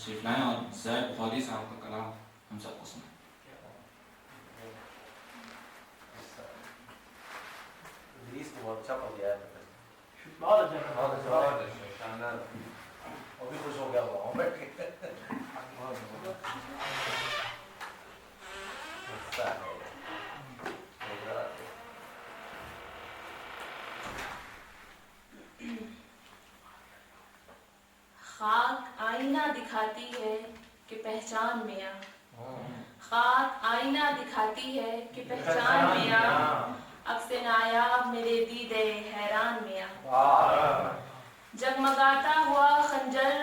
तशरीफ लाएं और ज़ैद बुखारी साहब का कलाम हम सबको सुनाएं। बहुत अच्छा पढ़ गया है, बहुत अच्छा, बहुत अच्छा, शानदार। और भी खुश हो गया हुआ हूँ बैठ के। खाक आईना दिखाती है कि पहचान में आ, खाक आईना दिखाती है कि पहचान में आ, अब से नायाब मेरे दीदे हैरान में आ, जगमगाता हुआ खंजर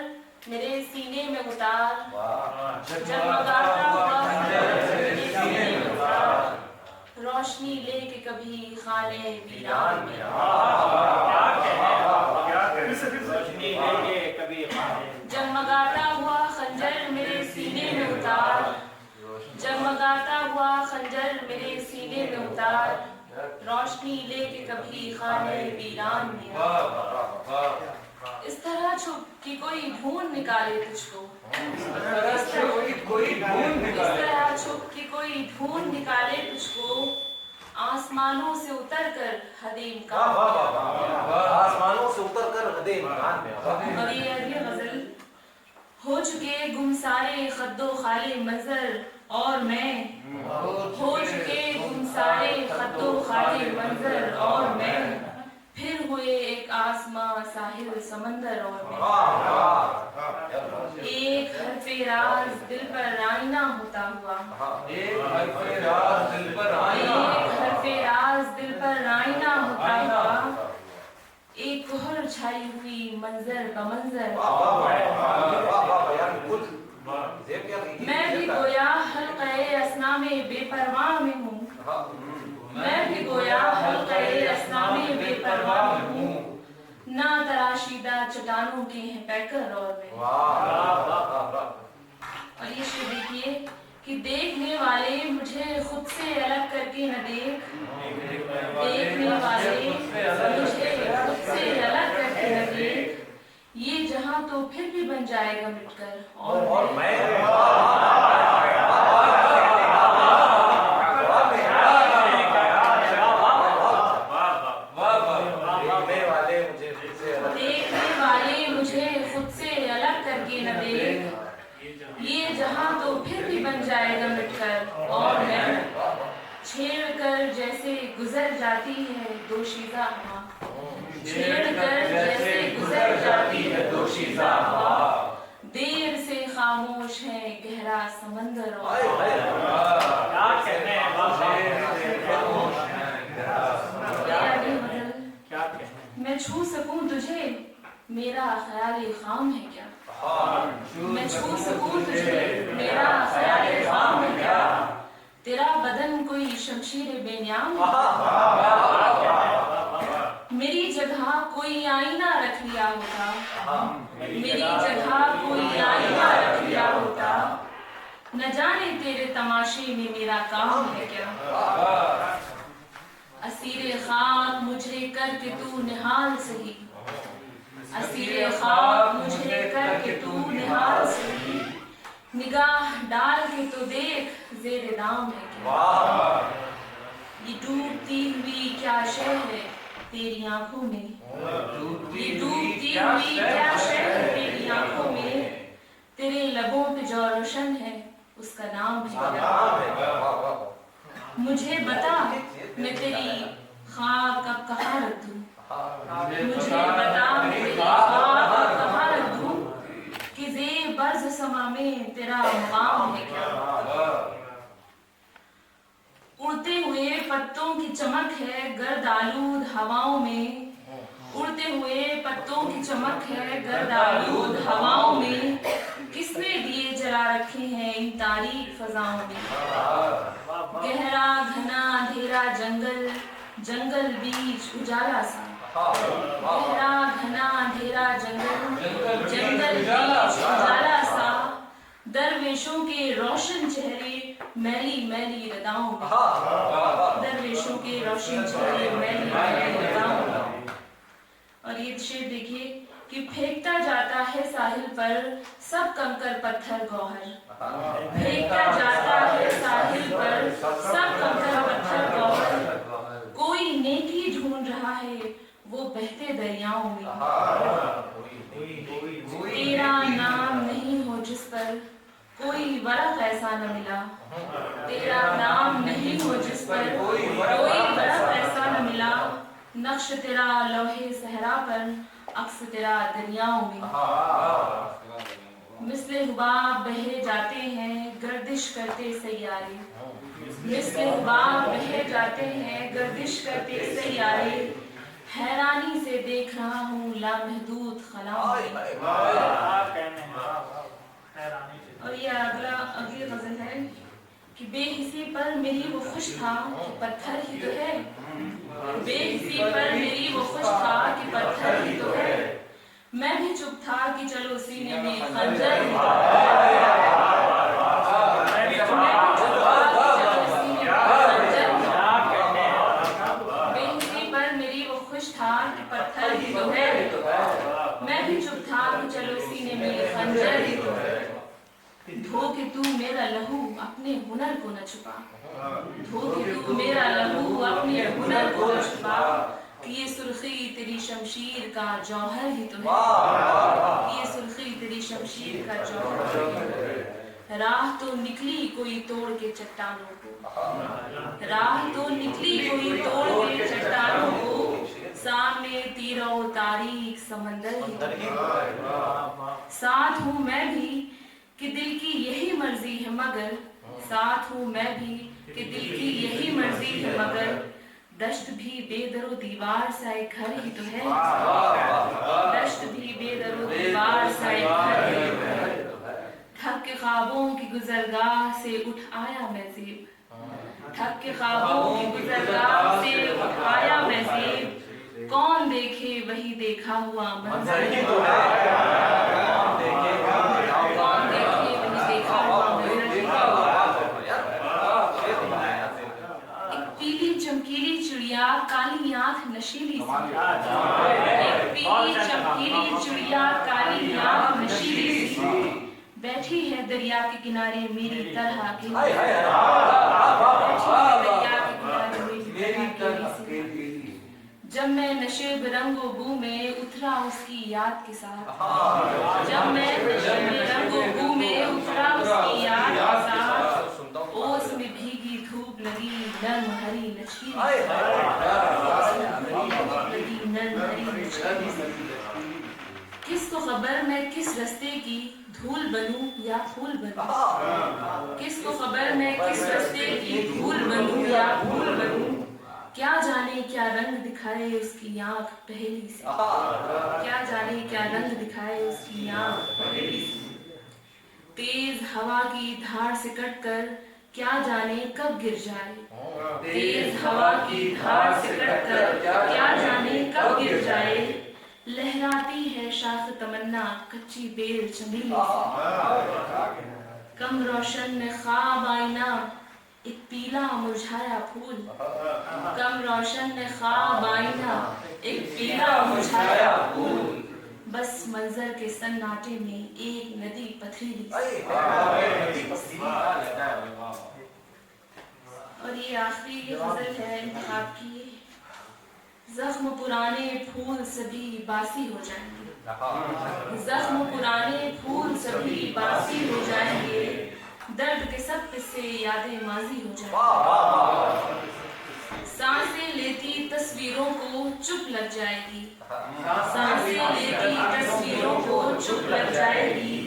मेरे सीने में उतार, जगमगाता हुआ खंजर मेरे सीने में उतार, रोशनी लेके कभी खाने वीरान में जगमगाता हुआ खंजर मेरे सीने में उतार, जगमगाता हुआ खंजर मेरे सीने में उतार, रोशनी लेके कभी खाने वीरान में इस तरह छुप कि कोई ढूंढ निकाले तुझको, इस तरह छुप कि कोई ढूंढ निकाले तुझको, आसमानों से उतर कर हदे इम्कान आसमानों से उतर कर हदे इम्कान में। और ये गजल हो चुके गुम सारे खद्दो खाले मंजर और मैं, हो चुके गुम सारे खद्दो खाले मंजर और मैं, फिर हुए एक आसमां साहिल समंदर और मैं, एक हरफे राज दिल पर आईना होता हुआ, एक हरफे राज दिल पर आईना होता हुआ, एक कोहर छाई हुई मंजर बमंजर, मैं भी गोया हल्क़े असना में बेपरवाह में हूँ, मैं भी गोया हल्क़े असना में बेपरवाह में हूँ, ना तराशीदा चट्टानों के हैं पैकर और मैं। और ये शेर देखिए कि देखने वाले मुझे खुद से अलग करके न देख, देखने वाले मुझे खुद से अलग करके न देख, ये जहां तो फिर भी बन जाएगा मिटकर और मैं देखने वाले मुझे खुद से अलग करके न देख, ये जहां तो फिर भी बन जाएगा मिटकर और मैं छेड़ कर जैसे गुजर जाती है दोशीज़ा हवा, छेड़ कर जैसे गुजर जाती है दोशीज़ा हवा, देर से खामोश है गहरा समंदर और मैं छू सकूं तुझे मेरा ख्याल खाम है क्या, मैं छू सकूं तुझे मेरा ख्याल खाम है क्या, तेरा बदन कोई शमशीर बेनियाम मेरी जगह कोई आईना रख लिया होता, मेरी जगह कोई आईना रख लिया होता, न जाने तेरे तमाशे में मेरा काम है क्या, असीरे खाक मुझे करके तू निहाल सही, असीरे खाक मुझे करके तू निहाल सही, निगाह डाल के तो देख ज़ेरे दाम है क्या, ये डूबती हुई क्या शय है तेरी आंखों में, ये डूबती हुई क्या शय है तेरी आंखों में, तेरे लबों पे जो रोशन है उसका नाम है क्या, मुझे बता मैं तेरी खाक अब कहाँ रख दूँ, मुझे बता मैं तेरी खाक अब कहाँ रख दूँ, कि ज़े बर्ज़ समा में तेरा मकाम है क्या, उड़ते हुए पत्तों की चमक है गर्द आलूद हवाओं में, उड़ते हुए पत्तों की चमक है गर्द आलूद हवाओं में, किसने दिए जला रखे हैं इन तारीक फजाओं में, गहरा घना अंधेरा जंगल, जंगल बीच उजाला सा, गहरा घना अंधेरा जंगल, जंगल बीच उजाला सा, दरवेशों के रोशन चेहरे मैली मैली रदाओं में, दरवेशों के रोशन चेहरे मैली मैली रदाओं में। और ये शेर देखिए کہ پھینکتا جاتا ہے ساحل پر سب کنکر پتھر گوہر. پھینکتا جاتا ہے ساحل پر سب کنکر پتھر گوہر. کوئی نیکی ڈھونڈ رہا ہے وہ بہتے دریاؤں میں. تیرا نام نہیں ہو جس پر کوئی ورق ایسا نہ ملا. تیرا نام نہیں ہو جس پر کوئی ورق ایسا نہ ملا. نقش تیرا لوحے صحرا پر عکس تیرا دریاؤں میں. مثل حباب بہے جاتے ہیں گردش کرتے سیارے. مثل حباب بہے جاتے ہیں گردش کرتے سیارے. حیرانی سے دیکھ رہا ہوں لامحدود خلاؤں میں. اور یہ اگلی غزل ہے کہ بے حسی پر میری وہ خوش تھا کہ پتھر ہی تو ہے. بے حسی پر میری وہ خوش تھا کہ پتھر ہی تو ہے. میں بھی چپ تھا کہ چلو سینے میں خنجر ہی تو ہے. میں بھی چپ تھا کہ چلو سینے میں خنجر ہی تو ہے. بے حسی پر میری وہ خوش تھا کہ پتھر ہی تو ہے. میں بھی چپ تھا کہ چلو سینے میں خنجر ہی تو ہے. دھو کہ تو میرا لہو اپنے ہنر کو نہ چھپا. دھو کہ تو میرا لہو اپنے ہنر کو نہ چھپا. کہ یہ سرخی تیری شمشیر کا جوہر ہی تو ہے. کہ یہ سرخی تیری شمشیر کا جوہر ہی تو ہے. راہ تو نکلی کوئی توڑ کے چٹانوں کو. راہ تو نکلی کوئی توڑ کے چٹانوں کو. سامنے تیرا و تاریک سمندر ہی تو ہے. ساتھ ہوں میں بھی کہ دل کی یہی مرضی ہے مگر. ساتھ ہوں میں بھی کہ دل کی یہی مرضی ہے مگر. دشت بھی بے در و دیوار سا ایک گھر ہی تو ہے. دشت بھی بے در و دیوار سا ایک گھر ہی تو ہے. تھک کے خوابوں کی گزرگاہ سے اٹھ آیا میں زیب. تھک کے خوابوں کی گزرگاہ سے اٹھ آیا میں زیب. کون دیکھے وہی دیکھا ہوا منظر ہی تو ہے. کون دیکھے وہی دیکھا ہوا منظر ہی تو ہے. ایک پیلی چمکیلی چڑیا کالی آنکھ نشیلی سی. ایک پیلی چمکیلی چڑیا کالی آنکھ نشیلی سی. بیٹھی ہے دریا کے کنارے میری طرح کی. بیٹھی ہے دریا کے کنارے میری طرح کی. جب میں نشیب رنگ و بو میں اترا اس کی یاد کے ساتھ. جب میں نشیب رنگ و بو میں اترا اس کی یاد کے ساتھ. اوس میں بھیگی دھوپ لگی نرم ہری لچکی. کس کو خبر میں کس رستے کی دھول بنوں یا پھول بنوں. کس کو خبر میں کس رستے کی دھول بنوں یا پھول بنوں. کیا جانے کیا رنگ دکھائے اس کی آنکھ پہلی سے. کیا جانے کیا رنگ دکھائے اس کی آنکھ پہلی سے. تیز ہوا کی دھار سے کٹ کر کیا جانے کب گر جائے. تیز ہوا کی دھار سے کٹ کر کیا جانے کب گر جائے. لہراتی ہے شاخ تمنا کچی بیل چمیلی سے. کم روشن میں خواب آئینہ ایک پیلا مرجھایا پھول. کم روشن میں خواب آئینہ ایک پیلا مرجھایا پھول. بس منظر کے سناٹے میں ایک ندی پتھریلی. اور یہ آخری غزل ہے انتخاب کی. زخم پرانے پھول سبھی باسی ہو جائیں گے. زخم پرانے پھول سبھی باسی ہو جائیں گے. درد کے سب قصے یادیں ماضی ہو جائیں گے. سانسیں لیتی تصویروں کو چپ لگ جائے گی. سانسیں لیتی تصویروں کو چپ لگ جائے گی.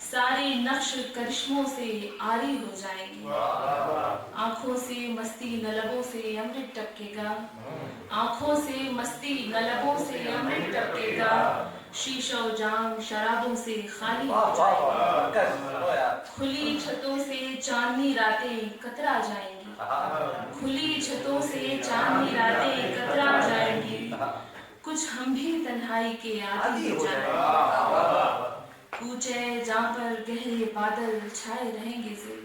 ساری نقش کرشموں سے آری ہو جائیں گی. آنکھوں سے مستی نہ لبوں سے امرت ٹپکے گا. آنکھوں سے مستی نہ لبوں سے امرت ٹپکے گا. شیشہ و جام شرابوں سے خالی ہو جائے گا. کھلی چھتوں سے چاندنی راتیں کترا جائیں گی. کھلی چھتوں سے چاندنی راتیں کترا جائیں گی. کچھ ہم بھی تنہائی کے عادی ہو جائیں گے. کوچے جہاں پر گہرے بادل چھائے رہیں گے زیر.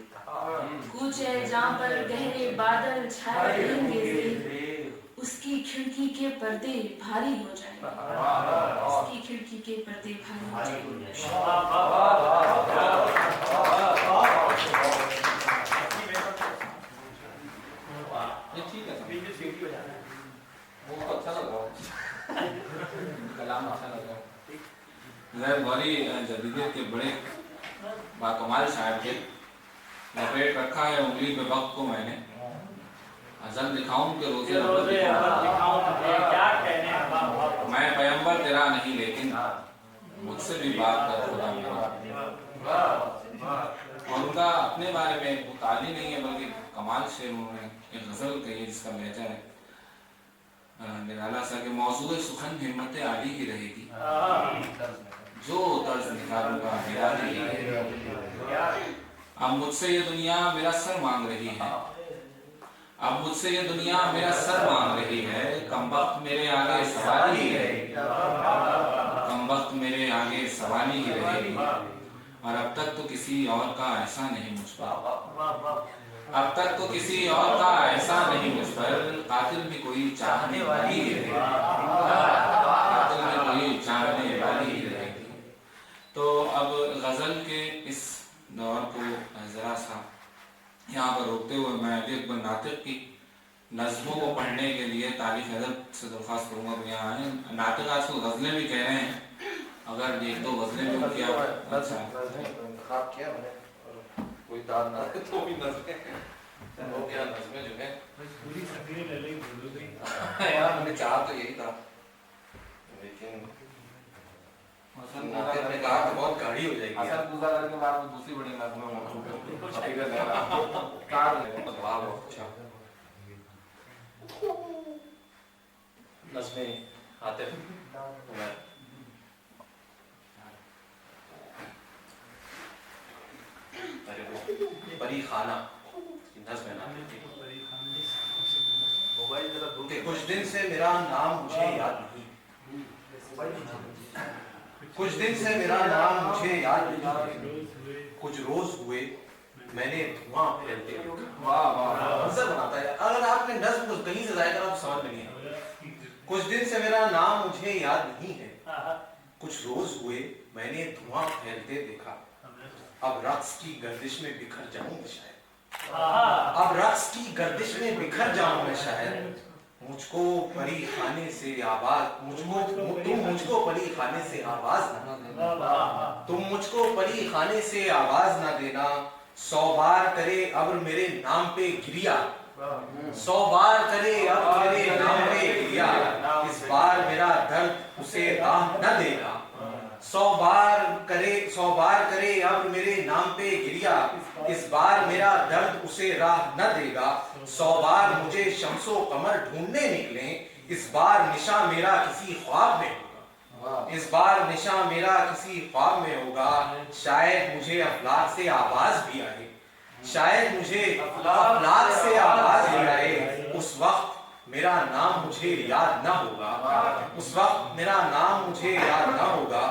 کوچے جہاں پر گہرے بادل چھائے رہیں گے زیر. اس کی کھڑکی کے पर्दे भारी हो जाएं, इसकी खिड़की के पर्दे भारी हो जाएंगे। ये ठीक है, बीच में सीटी हो जाना है। वो अच्छा लगा, कलाम अच्छा लगा। ज़ैर गौरी जदीदियत के बड़े बाकमाल शायर थे। लपेट रखा है उंगली पे वक्त को मैंने, अजल दिखाऊं के रोज़े नबत दिखाऊं। क्या कहने हैं, वाह, वाह। मैं पैगंबर तेरा नहीं लेकिन मुझसे भी बात कर खुदा मेरा। और उनका अपने बारे में वो ताली नहीं है बल्कि कमाल शेर उन्होंने एक गज़ल कही है जिसका लहजा है निराला सा कि मौजूद सुखन हिम्मत आली ही रहेगी, जो तर्ज निकालूंगा मेरा ही रहेगी। अब मुझसे ये दुनिया मेरा सर मांग रही है, अब मुझसे ये दुनिया मेरा सर मांग रही है। कमबख्त मेरे आगे सवाल ही रहेगी, कमबख्त मेरे आगे सवाल ही रहेगी। और अब तक तो किसी और का ऐसा नहीं मुझ पर, अब तक तो किसी और का ऐसा नहीं मुझ पर। कातिल भी कोई चाहने वाली ही रहेगी, कातिल भी कोई चाहने वाली ही रहेगी। तो अब गजल के इस दौर को जरा सा यहाँ पर रोकते हुए मैं एक बार नातिक की नज़्मों को पढ़ने के लिए तारीफ अदब से दरख्वास्त करूँगा तो यहाँ आए। नातिक आजकल गज़लें भी कह रहे हैं, अगर एक दो गज़लें भी किया अच्छा किया मैंने, कोई दाद ना तो भी नज़में वो क्या नज़में जो है पूरी सफीर ले लेंगे, बोलो तो यार मैंने चाहा तो यही था, लेकिन नातिक ने कहा कि बहुत गाढ़ी हो जाएगी। असल गुज़ार के बाद दूसरी बड़ी नज़में वाह बहुत अच्छा नज़में आते हैं। परी खाना नज़्म है ना कि कुछ दिन से मेरा नाम मुझे याद नहीं, कुछ दिन से मेरा नाम मुझे याद नहीं, कुछ रोज हुए मैंने धुआं फैलते वाह वाह मंजर बनाता है। अगर आपने नज़्म को कहीं से जाएगा आप समझ में नहीं आएगा। कुछ दिन से मेरा नाम मुझे याद नहीं है, कुछ रोज हुए मैंने धुआं फैलते देखा। अब रक्स की गर्दिश में बिखर जाऊं मैं शायद, अब रक्स की गर्दिश में बिखर जाऊं मैं शायद। मुझको परी खाने से आवाज, तुम मुझको परी खाने से आवाज ना देना, तुम मुझको परी खाने से आवाज ना देना। 100 बार करे अब मेरे नाम पे गिरिया, 100 बार करे अब मेरे नाम पे गिरिया, इस बार मेरा दर्द उसे राह न देगा। 100 बार करे अब मेरे नाम पे गिरिया, इस बार मेरा दर्द उसे राह न देगा। 100 बार मुझे शम्सो कमर ढूंढने निकले, इस बार निशा मेरा किसी ख्वाब में होगा, इस बार निशा मेरा किसी ख्वाब में होगा। शायद मुझे अफलाक से आवाज भी आए, शायद मुझे अफलाक से आवाज भी आए। उस वक्त मेरा नाम मुझे याद ना होगा, उस वक्त मेरा नाम मुझे याद ना होगा।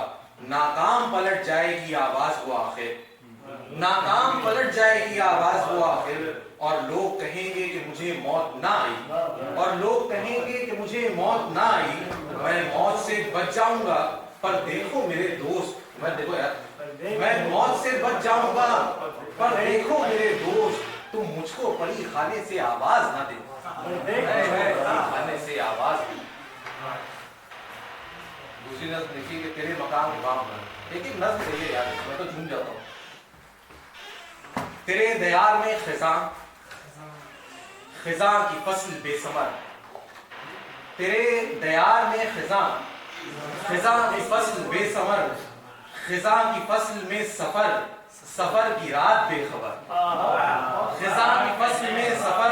नाकाम पलट जाएगी आवाज वो आखिर, नाकाम पलट जाएगी आवाज वो आखिर। और लोग कहेंगे कि मुझे मौत ना आई, और लोग कहेंगे कि मुझे मौत ना आई। मैं मौत से बच जाऊंगा पर देखो मेरे दोस्त, मैं देखो यार, मैं मौत से बच जाऊंगा पर देखो मेरे दोस्त, तुम मुझको परी खाने से आवाज ना दे, खाने से आवाज। दूसरी नज़्म देखिए कि तेरे मकाम इमाम पर, एक एक नज़्म चाहिए यार, मैं तो झूम जाता हूँ। तेरे दयार में खिज़ां की फसल बेसमर, तेरे दयार में खिज़ां की फसल बेसमर, खिज़ां की फसल में सफर की रात बेखबर, खिज़ां की फसल में सफर